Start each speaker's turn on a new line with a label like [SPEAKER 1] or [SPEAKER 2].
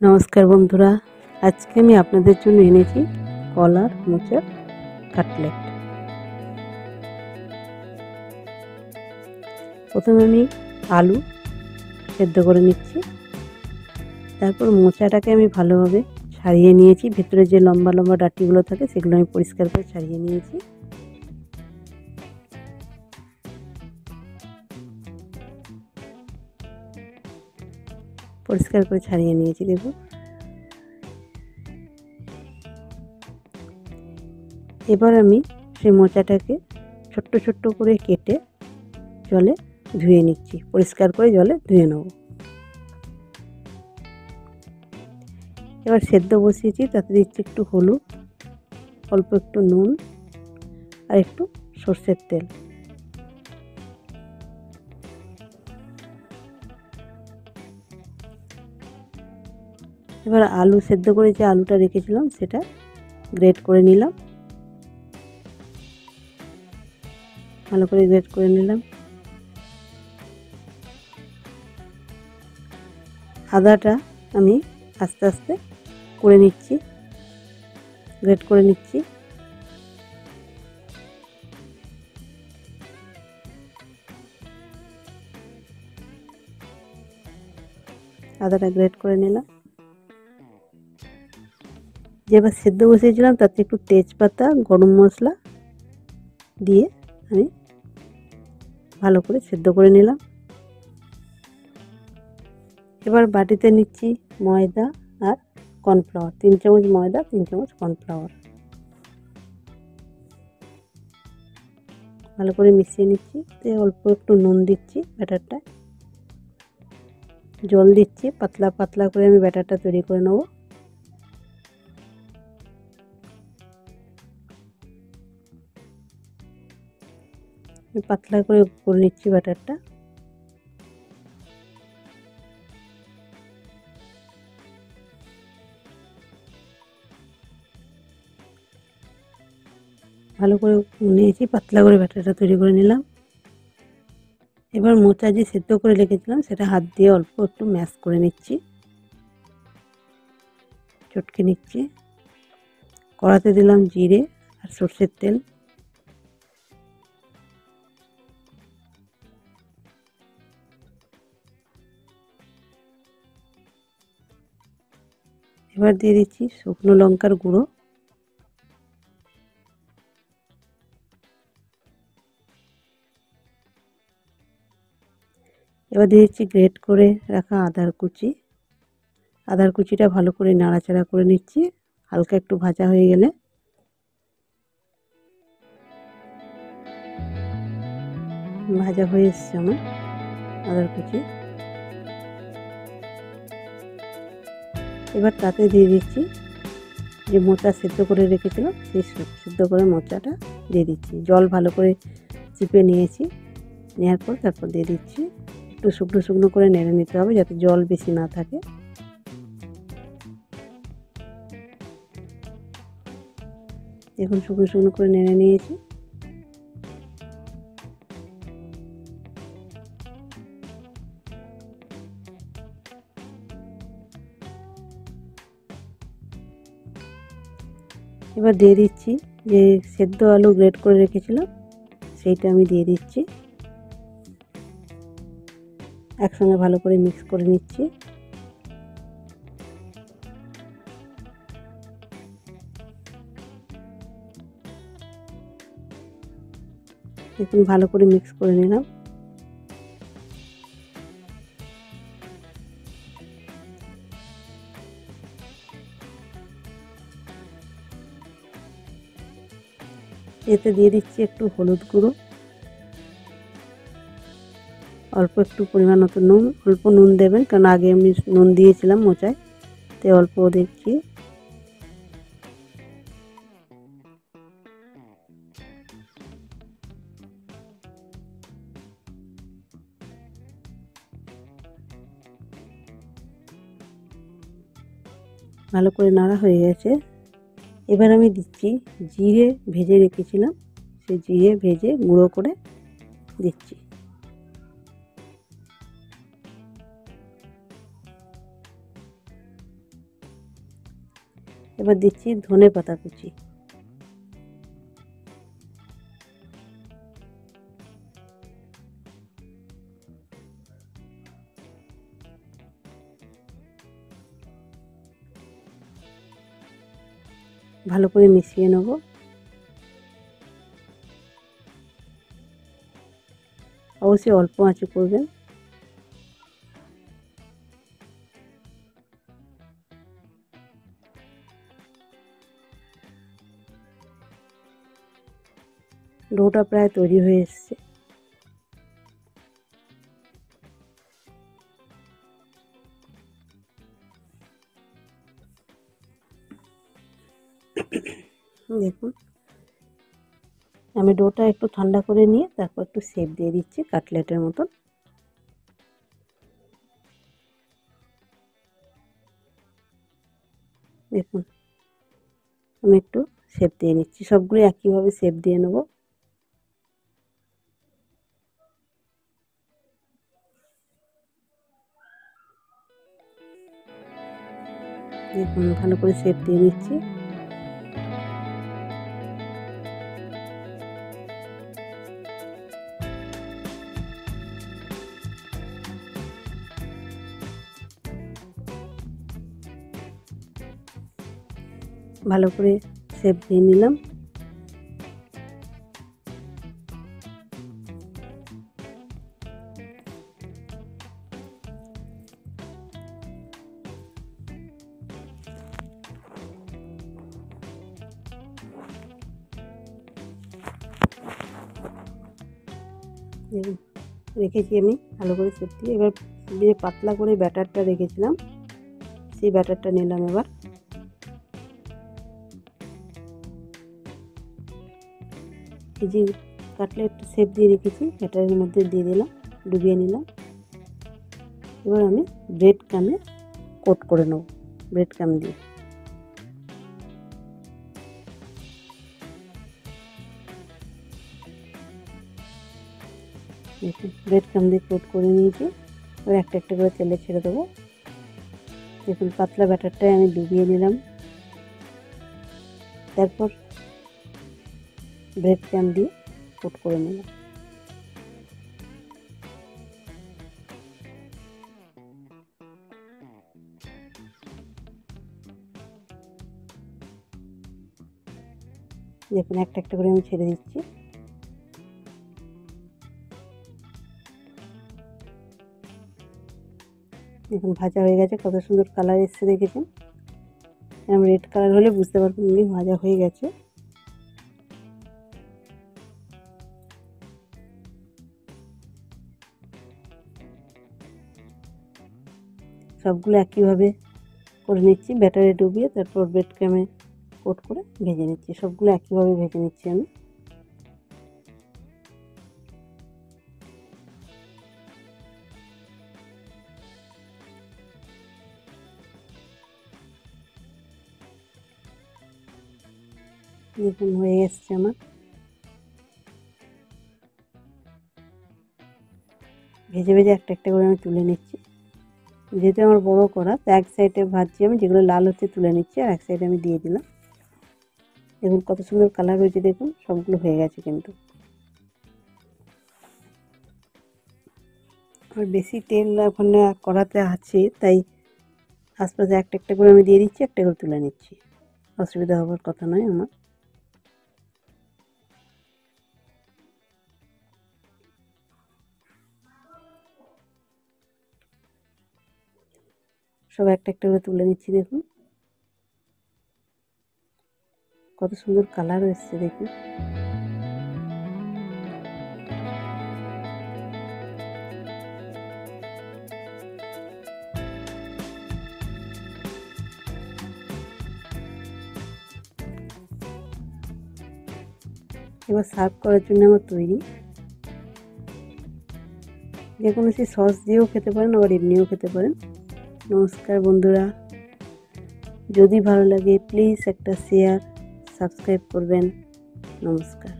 [SPEAKER 1] নমস্কার বন্ধুরা, আজকে আমি আপনাদের জন্য এনেছি কলার মোচার কাটলেট। প্রথমে আমি আলু সেদ্ধ করে নিচ্ছি, তারপর মোচাটাকে আমি ভালোভাবে ছাড়িয়ে নিয়েছি। ভেতরে যে লম্বা লম্বা ডাঁটিগুলো থাকে সেগুলো আমি পরিষ্কার করে ছাড়িয়ে নিয়েছি। দেখুন। এবার আমি সেই মোচাটাকে ছোট্ট ছোট্ট করে কেটে জলে ধুয়ে নিচ্ছি, পরিষ্কার করে জলে ধুয়ে নেব। এবার সেদ্ধ বসিয়েছি, তাতে দিচ্ছি একটু হলুদ, অল্প একটু নুন আর একটু সর্ষের তেল। এবার আলু সেদ্ধ করে যে আলুটা রেখেছিলাম সেটা গ্রেট করে নিলাম, ভালো করে গ্রেট করে নিলাম। আদাটা আমি আস্তে আস্তে করে নিচ্ছি, গ্রেট করে নিচ্ছি। আদাটা গ্রেট করে নিলাম। যেবার সেদ্ধ বসিয়েছিলাম তাতে একটু তেজপাতা, গরম মশলা দিয়ে আমি ভালো করে সেদ্ধ করে নিলাম। এবার বাটিতে নিচ্ছি ময়দা আর কর্নফ্লাওয়ার, 3 চামচ ময়দা, 3 চামচ কর্নফ্লাওয়ার। ভালো করে মিশিয়ে নিচ্ছি। অল্প একটু নুন দিচ্ছি ব্যাটারটা, জল দিচ্ছি, পাতলা পাতলা করে আমি ব্যাটারটা তৈরি করে নেব। পাতলা করে নিচ্ছি ব্যাটারটা। ভালো করে নিয়েছি, পাতলা করে ব্যাটারটা তৈরি করে নিলাম। এবার মোচা যে সেদ্ধ করে রেখেছিলাম সেটা হাত দিয়ে অল্প একটু ম্যাশ করে নিচ্ছি, চটকে নিচ্ছি। কড়াতে দিলাম জিরে আর সর্ষের তেল। এবার দিয়ে দিচ্ছি শুকনো লঙ্কার গুঁড়ো, এবার দিয়ে দিচ্ছি গ্রেট করে রাখা আদার কুচি। আদার কুচিটা ভালো করে নাড়াচাড়া করে নিচ্ছি, হালকা একটু ভাজা হয়ে গেলে ভাজা হয়ে এসছে আমার আদার কুচি। এবার তাতে দিয়ে দিচ্ছি যে মোচা সেদ্ধ করে রেখেছিলাম সেই সেদ্ধ করে মোচাটা দিয়ে দিচ্ছি। জল ভালো করে চিপে নিয়েছি, নেওয়ার পর তারপর দিয়ে দিচ্ছি। একটু শুকনো শুকনো করে নেড়ে নিতে হবে যাতে জল বেশি না থাকে। এখন শুকনো শুকনো করে নেড়ে নিয়েছি। এবার দিয়ে দিচ্ছি যে সেদ্ধ আলু গ্রেট করে রেখেছিলাম সেইটা আমি দিয়ে দিচ্ছি, একসঙ্গে ভালো করে মিক্স করে নিচ্ছি। এখন ভালো করে মিক্স করে নিলাম। এতে দিয়ে দিচ্ছি একটু হলুদ গুঁড়ো, অল্প একটু পরিমাণ মতো নুন। অল্প নুন দেবেন কারণ আগে আমি নুন দিয়েছিলাম মোচায়, তাই অল্প দিচ্ছি। ভালো করে নাড়া হয়ে গেছে। এবার আমি দিচ্ছি জিরে ভেজে রেখেছিলাম, সেই জিরে ভেজে গুঁড়ো করে দিচ্ছি। এবার দিচ্ছি ধনে পাতা কুচি, ভালো করে মিশিয়ে নেব। অবশ্যই অল্প আঁচে করবেন। ডোটা প্রায় তৈরি হয়ে এসছে। দেখুন, আমি ডোটা একটু ঠান্ডা করে নিয়ে তারপর একটু শেপ দিয়ে দিচ্ছি কাটলেটের মতন। দেখুন, আমি একটু শেপ দিয়ে নিচ্ছি, সবগুলো একইভাবে শেপ দিয়ে নেব। দেখুন, ভালো করে শেপ দিয়ে নিচ্ছি। ভালো করে শেপ দিয়ে নিলাম। দেখুন, রেখেছি আমি ভালো করে শেপ দিয়ে। এবার যে পাতলা করে ব্যাটারটা রেখেছিলাম সেই ব্যাটারটা নিলাম। এবার এই যে কাটলেট শেপ দিয়ে রেখেছি ব্যাটারের মধ্যে দিয়ে দিলাম, ডুবিয়ে নিলাম। এবার আমি ব্রেড ক্রামে কোট করে নেব, ব্রেড ক্রাম দিয়ে। দেখুন, ব্রেড ক্রাম দিয়ে কোট করে নিয়েছি। এবার একটা একটা করে তেলে ছেড়ে দেবো। দেখুন, পাতলা ব্যাটারটায় আমি ডুবিয়ে নিলাম, তারপর ব্রেড ক্রাম দিয়ে কোট করে নিলাম। দেখুন, একটা একটা করে আমি ছেড়ে দিচ্ছি। দেখুন, ভাজা হয়ে গেছে, কত সুন্দর কালার এসছে দেখেছেন। এরকম রেড কালার হলে বুঝতে পারবেন এমনি ভাজা হয়ে গেছে। সবগুলো একইভাবে করে নিচ্ছি, ব্যাটারে ডুবিয়ে তারপর ব্রেড ক্রামে কোট করে ভেজে নিচ্ছি। সবগুলো একইভাবে ভেজে নিচ্ছি আমি। দেখুন, হয়ে এসছে আমার। ভেজে ভেজে একটা একটা করে আমি তুলে নিচ্ছি। যেহেতু আমার বড় করা, তো এক সাইডে ভাজছি আমি, যেগুলো লাল হচ্ছে তুলে নিচ্ছি আর এক সাইডে আমি দিয়ে দিলাম। দেখুন কত সুন্দর কালার হয়েছে, দেখুন সবগুলো হয়ে গেছে কিন্তু। আর বেশি তেল এখন কড়াতে আছে, তাই আশপাশে একটা একটা করে আমি দিয়ে দিচ্ছি, একটা করে তুলে নিচ্ছি। অসুবিধা হওয়ার কথা নয় আমার। সব একটা একটা করে তুলে নিচ্ছি। দেখুন কত সুন্দর কালার এসছে, দেখুন। এবার সার্ভ করার জন্য আমার তৈরি। যে কোনো সে সস দিয়েও খেতে পারেন, আবার এমনিও খেতে পারেন। নমস্কার বন্ধুরা, যদি ভালো লাগে প্লিজ একটা শেয়ার, সাবস্ক্রাইব করবেন। নমস্কার।